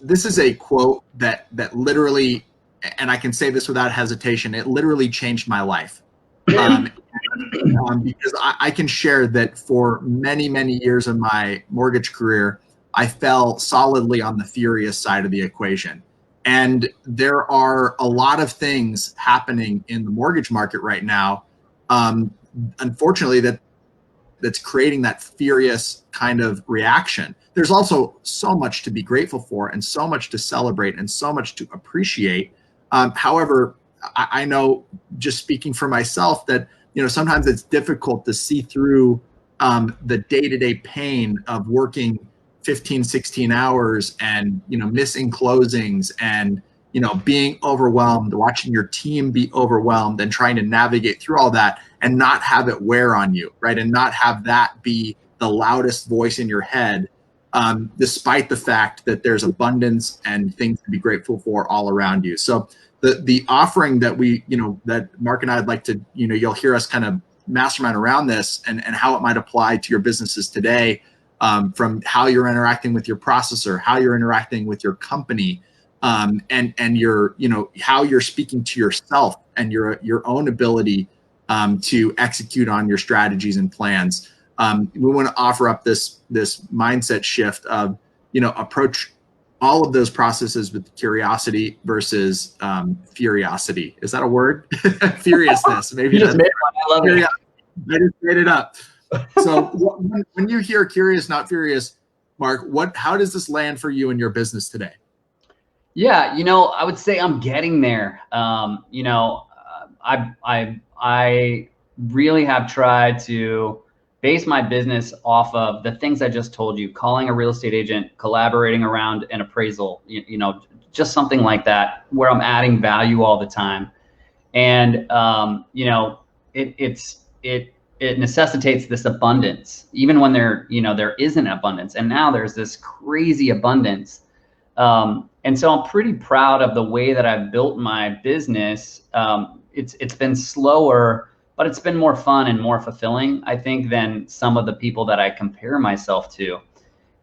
this is a quote that literally, and I can say this without hesitation, it literally changed my life. Because I can share that for many, many years of my mortgage career, I fell solidly on the furious side of the equation. And there are a lot of things happening in the mortgage market right now, unfortunately, that's creating that furious kind of reaction. There's also so much to be grateful for and so much to celebrate and so much to appreciate. However, I know, just speaking for myself, that sometimes it's difficult to see through the day-to-day pain of working 15, 16 hours and missing closings and being overwhelmed, watching your team be overwhelmed and trying to navigate through all that and not have it wear on you, right? And not have that be the loudest voice in your head, despite the fact that there's abundance and things to be grateful for all around you. So the offering that that Mark and I'd like to, you'll hear us kind of mastermind around this and how it might apply to your businesses today, from how you're interacting with your processor, how you're interacting with your company, and your, how you're speaking to yourself and your own ability to execute on your strategies and plans. We want to offer up this mindset shift of, approach all of those processes with curiosity versus furiosity. Is that a word? Furiousness. Maybe you just made one. I love it. I just made it up. So when you hear curious, not furious, Mark, how does this land for you in your business today? Yeah, I would say I'm getting there. I really have tried to base my business off of the things I just told you: calling a real estate agent, collaborating around an appraisal, just something like that, where I'm adding value all the time. And it necessitates this abundance, even when there isn't abundance. And now there's this crazy abundance. And so I'm pretty proud of the way that I've built my business. It's been slower, but it's been more fun and more fulfilling, I think, than some of the people that I compare myself to.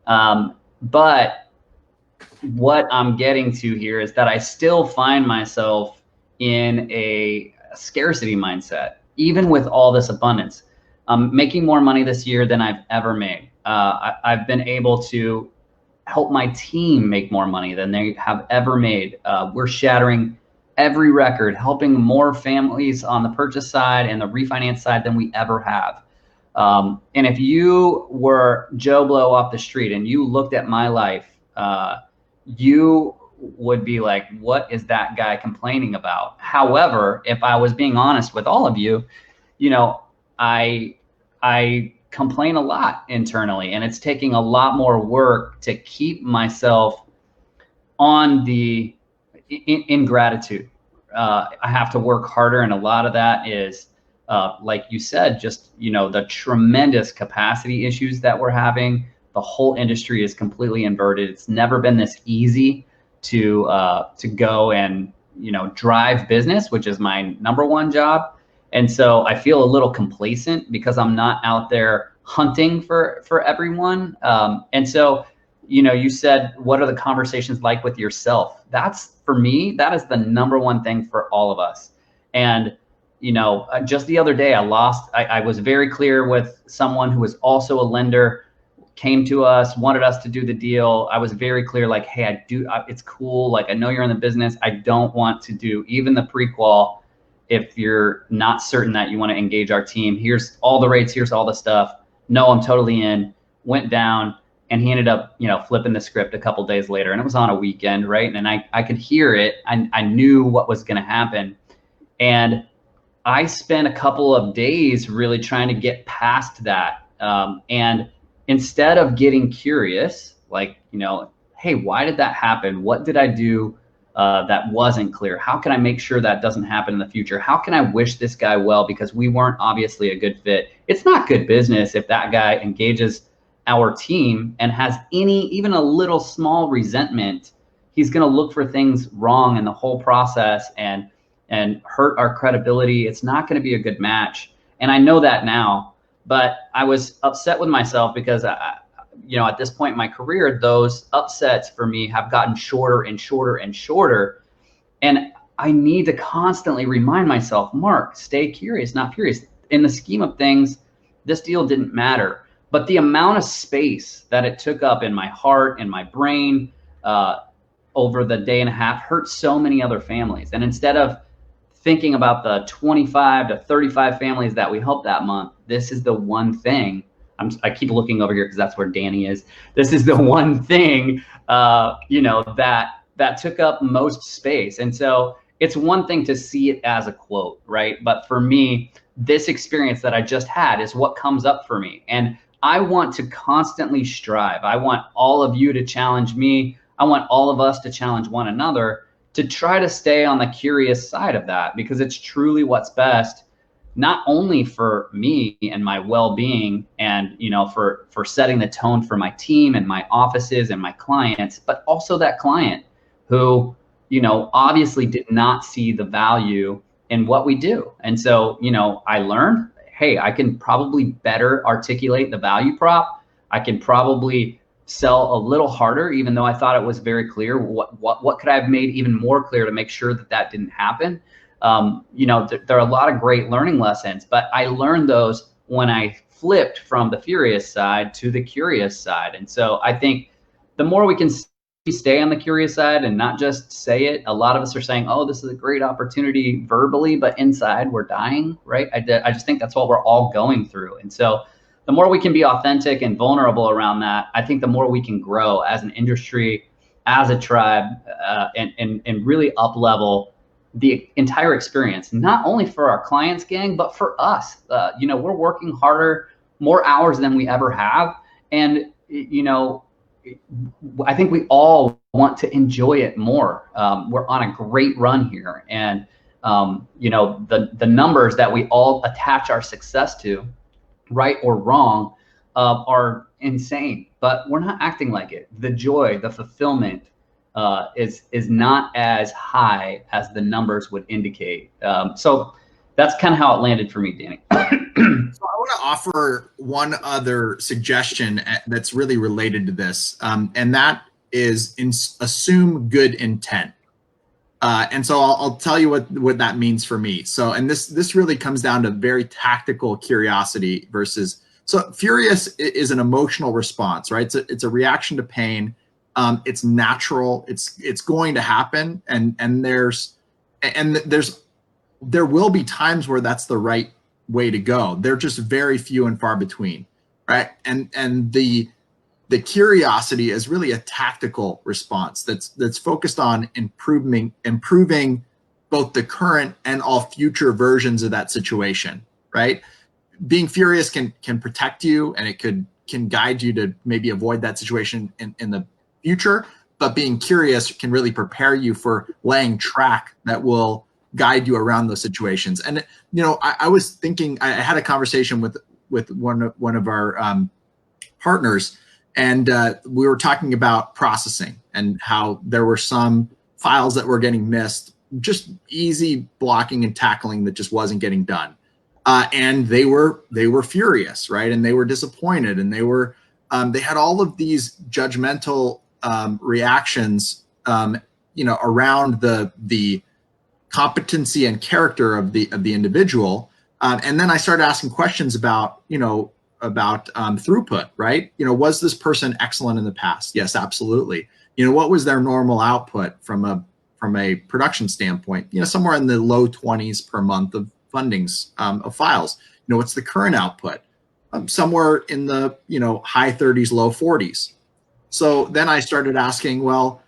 But what I'm getting to here is that I still find myself in a scarcity mindset, even with all this abundance. I'm making more money this year than I've ever made. I've been able to help my team make more money than they have ever made. We're shattering every record, helping more families on the purchase side and the refinance side than we ever have. And if you were Joe Blow off the street and you looked at my life, you would be like, what is that guy complaining about? However, if I was being honest with all of you, I complain a lot internally, and it's taking a lot more work to keep myself on in gratitude. I have to work harder, and a lot of that is, like you said, just the tremendous capacity issues that we're having. The whole industry is completely inverted. It's never been this easy to go and drive business, which is my number one job. And so I feel a little complacent because I'm not out there hunting for everyone. And so, you said, what are the conversations like with yourself? That's, for me, that is the number one thing for all of us. And, just the other day, I was very clear with someone who was also a lender, came to us, wanted us to do the deal. I was very clear, like, hey, it's cool. Like, I know you're in the business. I don't want to do even the pre-qual if you're not certain that you want to engage our team. Here's all the rates, here's all the stuff. No, I'm totally in. Went down, and he ended up, flipping the script a couple days later, and it was on a weekend, right? And I could hear it. I knew what was going to happen. And I spent a couple of days really trying to get past that. And instead of getting curious, like, hey, why did that happen? What did I do that wasn't clear? How can I make sure that doesn't happen in the future? How can I wish this guy well, because we weren't obviously a good fit? It's not good business if that guy engages our team and has even a little small resentment. He's going to look for things wrong in the whole process and hurt our credibility. It's not going to be a good match. And I know that now, but I was upset with myself because at this point in my career, those upsets for me have gotten shorter and shorter and shorter. And I need to constantly remind myself, Mark, stay curious, not furious. In the scheme of things, this deal didn't matter. But the amount of space that it took up in my heart and my brain over the day and a half hurt so many other families. And instead of thinking about the 25 to 35 families that we helped that month, this is the one thing. I keep looking over here because that's where Danny is. This is the one thing, that took up most space. And so it's one thing to see it as a quote, right? But for me, this experience that I just had is what comes up for me. And I want to constantly strive. I want all of you to challenge me. I want all of us to challenge one another to try to stay on the curious side of that, because it's truly what's best, not only for me and my well-being and, for setting the tone for my team and my offices and my clients, but also that client who, obviously did not see the value in what we do. And so, I learned, hey, I can probably better articulate the value prop. I can probably sell a little harder, even though I thought it was very clear. What could I have made even more clear to make sure that didn't happen? There are a lot of great learning lessons, but I learned those when I flipped from the furious side to the curious side. And so I think the more we can stay on the curious side and not just say it. A lot of us are saying, oh, this is a great opportunity verbally, but inside we're dying, right? I just think that's what we're all going through. And so the more we can be authentic and vulnerable around that, I think the more we can grow as an industry, as a tribe, and really up level the entire experience, not only for our clients, gang, but for us. We're working harder, more hours than we ever have. And, I think we all want to enjoy it more. We're on a great run here. And, the numbers that we all attach our success to, right or wrong, are insane, but we're not acting like it. The joy, the fulfillment is not as high as the numbers would indicate. So that's kind of how it landed for me, Danny. So I want to offer one other suggestion that's really related to this, and that is assume good intent. And so I'll tell you what that means for me. So, and this really comes down to very tactical curiosity versus, so furious is an emotional response, right? It's a reaction to pain. It's natural. It's going to happen. And there will be times where that's the right way to go. They're just very few and far between, right? And the curiosity is really a tactical response that's focused on improving both the current and all future versions of that situation, right? Being furious can protect you, and it can guide you to maybe avoid that situation in the future, but being curious can really prepare you for laying track that will guide you around those situations. And I was thinking, I had a conversation with one of our partners, and we were talking about processing and how there were some files that were getting missed, just easy blocking and tackling that just wasn't getting done. And they were furious, right? And they were disappointed, and they had all of these judgmental reactions, around the competency and character of the individual. And then I started asking questions about throughput, right? Was this person excellent in the past? Yes, absolutely. What was their normal output from a production standpoint? Somewhere in the low 20s per month of fundings of files. What's the current output? Somewhere in the high 30s, low 40s. So then I started asking, well,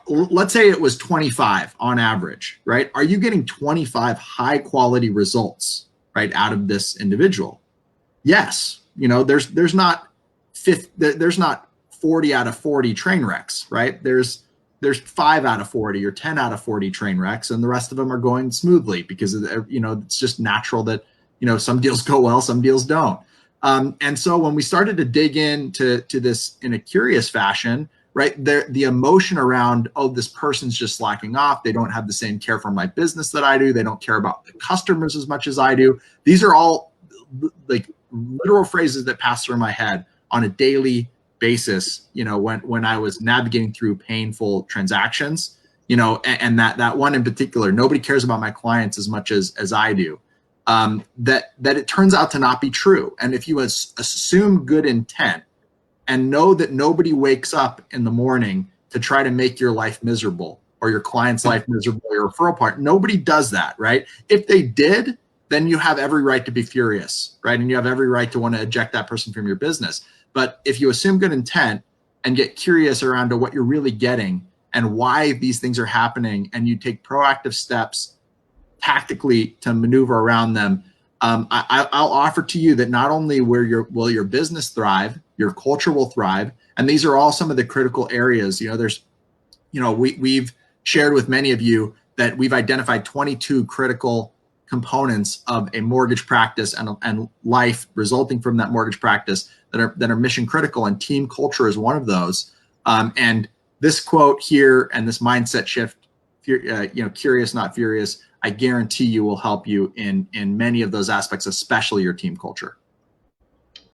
let's say it was 25 on average, right? Are you getting 25 high quality results, right, out of this individual? Yes. There's not 40 out of 40 train wrecks, right? There's 5 out of 40 or 10 out of 40 train wrecks, and the rest of them are going smoothly because it's just natural that some deals go well, some deals don't. And so when we started to dig into this in a curious fashion, right, the emotion around, oh, this person's just slacking off, they don't have the same care for my business that I do, they don't care about the customers as much as I do. These are all like literal phrases that pass through my head on a daily basis, when I was navigating through painful transactions, and that one in particular, nobody cares about my clients as much as I do. That it turns out to not be true. And if you assume good intent and know that nobody wakes up in the morning to try to make your life miserable or your client's life miserable, or your referral partner, nobody does that, right? If they did, then you have every right to be furious, right? And you have every right to want to eject that person from your business. But if you assume good intent and get curious around to what you're really getting and why these things are happening, and you take proactive steps tactically to maneuver around them, I'll offer to you that not only will your business thrive, your culture will thrive. And these are all some of the critical areas. We've shared with many of you that we've identified 22 critical components of a mortgage practice and life resulting from that mortgage practice that are mission critical, and team culture is one of those. And this quote here and this mindset shift, curious, not furious, I guarantee you will help you in many of those aspects, especially your team culture.